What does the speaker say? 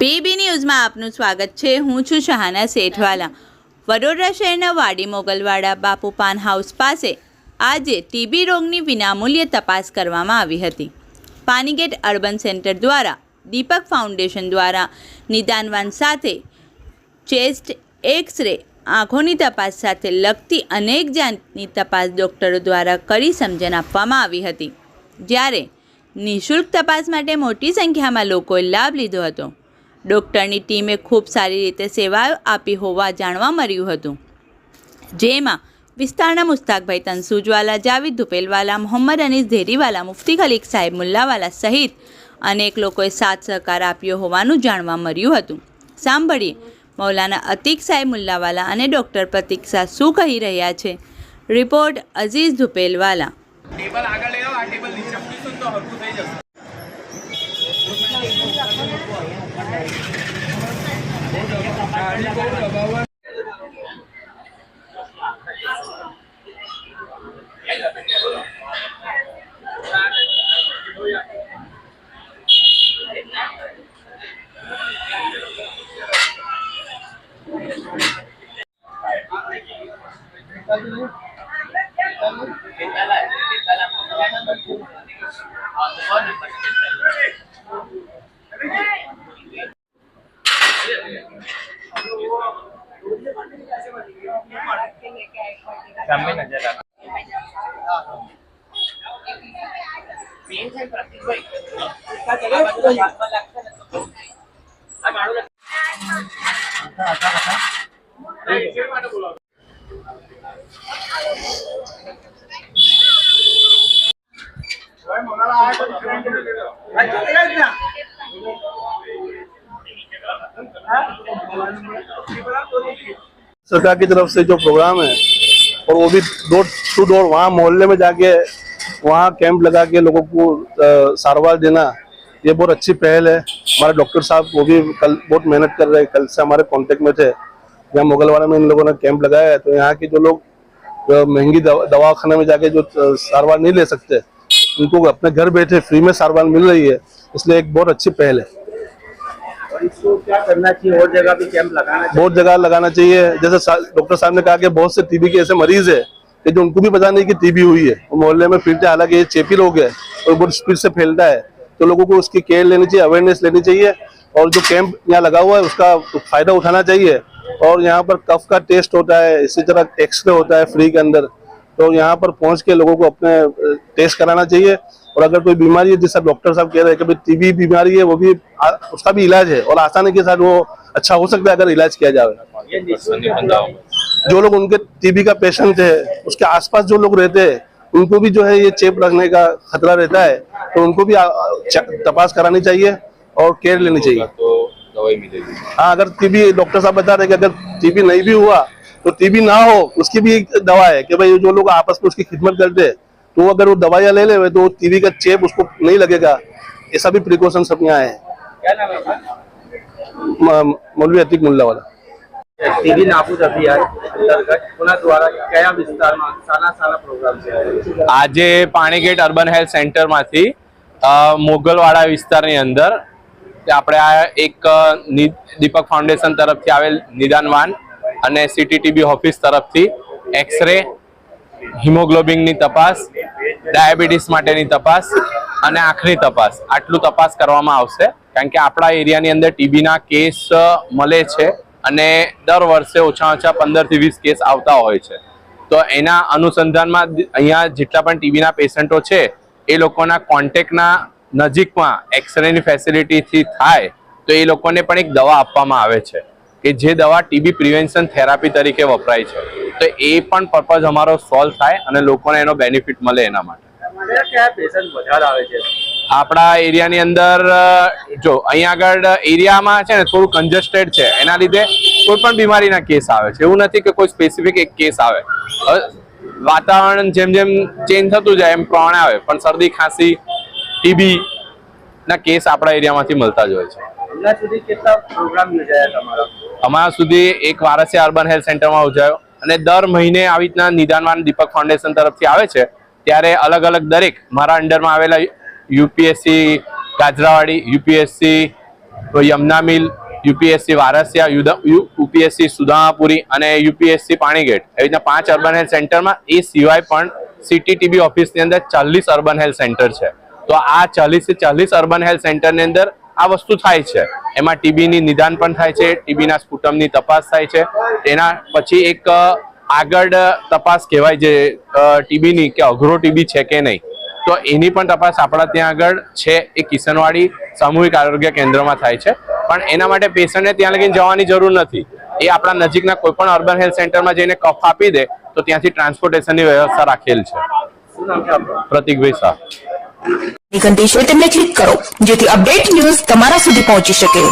PB ન્યૂઝમાં આપનું સ્વાગત છે। હું છું શહાના સેઠવાલા। વડોદરા શહેરના વાડી મોગલવાડા બાપુ પાન હાઉસ પાસે આજે ટીબી રોગની વિનામૂલ્યે તપાસ કરવામાં આવી હતી। પાનીગેટ અર્બન સેન્ટર દ્વારા દીપક ફાઉન્ડેશન દ્વારા નિદાનવાન સાથે ચેસ્ટ એક્સરે આંખોની તપાસ સાથે લગતી અનેક જાતની તપાસ ડૉક્ટરો દ્વારા કરી સમજણ આપવામાં આવી હતી। જ્યારે નિઃશુલ્ક તપાસ માટે મોટી સંખ્યામાં લોકોએ લાભ લીધો હતો। ડૉક્ટરની ટીમે ખૂબ સારી રીતે સેવાઓ આપી હોવા જાણવા મળ્યું હતું, જેમાં વિસ્તારના મુસ્તાકભાઈ તનસુજવાલા, જાવેદ ધુપેલવાલા, મોહમ્મદ અનીસ ધેરીવાલા, મુફ્તી ખલીક સાહેબ મુલ્લાવાલા સહિત અનેક લોકોએ સાથ સહકાર આપ્યો હોવાનું જાણવા મળ્યું હતું। સાંભળીએ મૌલાના અતીક સાહેબ મુલ્લાવાલા અને ડૉક્ટર પ્રતીક્ષા શું કહી રહ્યા છે। Report Aziz Dhupelwala. ટેબલ આગળ લઈ આવો, આ ટેબલ નીચે મૂકીશું તો હરખું થઈ જશે। सामने नजर आता सरकार की तरफ से जो प्रोग्राम है और वो भी डोर टू डोर वहाँ मोहल्ले में जाके वहाँ कैंप लगा के लोगों को सारवार देना, ये बहुत अच्छी पहल है। हमारे डॉक्टर साहब वो भी कल बहुत मेहनत कर रहे हैं, कल से हमारे कांटेक्ट में थे। यहाँ मोगलवाड़ा में इन लोगों ने कैंप लगाया है, तो यहाँ के जो लोग महंगी दवाखाने में जाके जो सारवार नहीं ले सकते, उनको अपने घर बैठे फ्री में सारवार मिल रही है, इसलिए एक बहुत अच्छी पहल है। और इसको क्या करना चाहिए, और जगह भी कैंप लगाना चाहिए? बहुत जगह लगाना चाहिए। जैसे डॉक्टर साहब ने कहा कि बहुत से टीबी के ऐसे मरीज है कि जो उनको भी पता नहीं कि टीबी हुई है, वो मोहल्ले में फिरते, हालांकि ये चेपी रोग है और बहुत स्पीड से फैलता है, तो लोगों को उसकी केयर लेनी चाहिए, अवेयरनेस लेनी चाहिए। और जो कैंप यहाँ लगा हुआ है उसका फायदा उठाना चाहिए। और यहाँ पर कफ का टेस्ट होता है, इसी तरह एक्सरे होता है फ्री के अंदर, तो यहाँ पर पहुँच के लोगों को अपने टेस्ट कराना चाहिए। और अगर कोई बीमारी है, जैसा डॉक्टर साहब कह रहे हैं कि भाई टीबी बीमारी है, वो भी उसका भी इलाज है और आसानी के साथ वो अच्छा हो सकता है अगर इलाज किया जाए। जो लोग उनके टीबी का पेशेंट है, उसके आसपास जो लोग रहते हैं, उनको भी जो है ये चेप लगने का खतरा रहता है, तो उनको भी तपास करानी चाहिए और केयर लेनी चाहिए। तो दवाई मिलेगी। हाँ, अगर टीबी, डॉक्टर साहब बता रहे कि अगर टीबी नहीं भी हुआ तो टीबी ना हो उसकी भी एक दवा है कि भाई जो लोग आपस में उसकी खिदमत करते हैं, तो अगर वो दवाइयाँ ले ले तो टीबी का चेप उसको नहीं लगेगा। ऐसा भी प्रिकॉशन सब यहाँ है। क्या नाम है? मौलवी अतीक मुल्लावाला। टीबी नाबूद अभियान अंतर्गत पुनः द्वारा कया વિસ્તારમાં સાના પ્રોગ્રામ છે? આજે પાણીગેટ અર્બન હેલ્થ સેન્ટરમાંથી મોગલવાડા વિસ્તારની અંદર આપણે આ એક દીપક ફાઉન્ડેશન તરફથી આવેલ નિદાનવાન અને સીટીટીબી ઓફિસ તરફથી એક્સરે, હિમોગ્લોબિનની તપાસ, ડાયાબિટીસ માટેની તપાસ અને આંખની તપાસ, આટલું તપાસ કરવામાં આવશે। કારણ કે આપણા એરિયાની અંદર ટીબીના કેસ મળે છે અને દર વર્ષે ઓછામાં ઓછા 15 થી 20 કેસ આવતા હોય છે। તો એના અનુસંધાનમાં અહીંયા જેટલા પણ ટીબીના પેશન્ટો છે એ લોકોના કોન્ટેક્ટના નજીકમાં એક્સરેની ફેસિલિટીથી થાય તો એ લોકોને પણ એક દવા આપવામાં આવે છે કે જે દવા ટીબી પ્રિવેન્શન થેરાપી તરીકે વપરાય છે। તો એ પણ પર્પઝ અમારો સોલ્વ થાય અને લોકોને એનો બેનિફિટ મળે એના માટે। કયા પેશન્ટ વધારે આવે છે? આપણા એરિયાની અંદર જો અહીંયા આગળ એરિયામાં છે ને થોડું કન્જસ્ટેડ છે, એના લીધે કોઈ પણ બીમારીના કેસ આવે છે, એવું નથી કે કોઈ સ્પેસિફિક એક કેસ આવે। વાતાવરણ જેમ જેમ ચેન્જ થતું જાય એમ પ્રમાણે આવે, પણ શરદી, ખાંસી, ટીબી ના કેસ આપણા એરિયામાંથી મળતા જ હોય છે। હમણાં સુધી કેટલા પ્રોગ્રામ યોજાયા તમારા? અમારા સુધી એક વારસિયા અર્બન હેલ્થ સેન્ટરમાં યોજાયો અને દર મહિને આવી રીતના નિદાનવાન દીપક ફાઉન્ડેશન તરફથી આવે છે, ત્યારે અલગ અલગ દરેક મારા અંડરમાં આવેલા યુપીએસસી ગાજરાવાડી, યુપીએસસી તો યમુના મિલ, યુપીએસસી વારસિયા, યુપીએસસી સુદામાપુરી અને યુપીએસસી પાણીગેટ, એવી રીતના 5 અર્બન હેલ્થ સેન્ટરમાં. એ સિવાય પણ સિટી ટીબી ઓફિસની અંદર 40 અર્બન હેલ્થ સેન્ટર છે. તો આ 40 થી 40 અર્બન હેલ્થ સેન્ટરની અંદર આ વસ્તુ થાય છે. એમાં ટીબીની નિદાન પણ થાય છે, ટીબીના સ્પુટમની તપાસ થાય છે. એના પછી એક આગળ તપાસ કહેવાય છે ટીબીની, કે અઘરો ટીબી છે કે નહીં, તો એની પણ તપાસ આપણા ત્યાં આગળ છે. એ કિશનવાડી સામૂહિક આરોગ્ય કેન્દ્રમાં થાય છે. પણ એના માટે પેશન્ટને ત્યાં લગીને જવાની જરૂર નથી. એ આપણા નજીકના કોઈ પણ અર્બન હેલ્થ સેન્ટરમાં જઈને કફ આપી દે તો ત્યાંથી ટ્રાન્સપોર્ટેશનની વ્યવસ્થા રાખેલ છે. શું નામ છે આપનું? પ્રતિકભાઈ શાહ. ઘંટી છે તેમને ક્લિક કરો જેથી અપડેટ ન્યૂઝ તમારા સુધી પહોંચી શકે.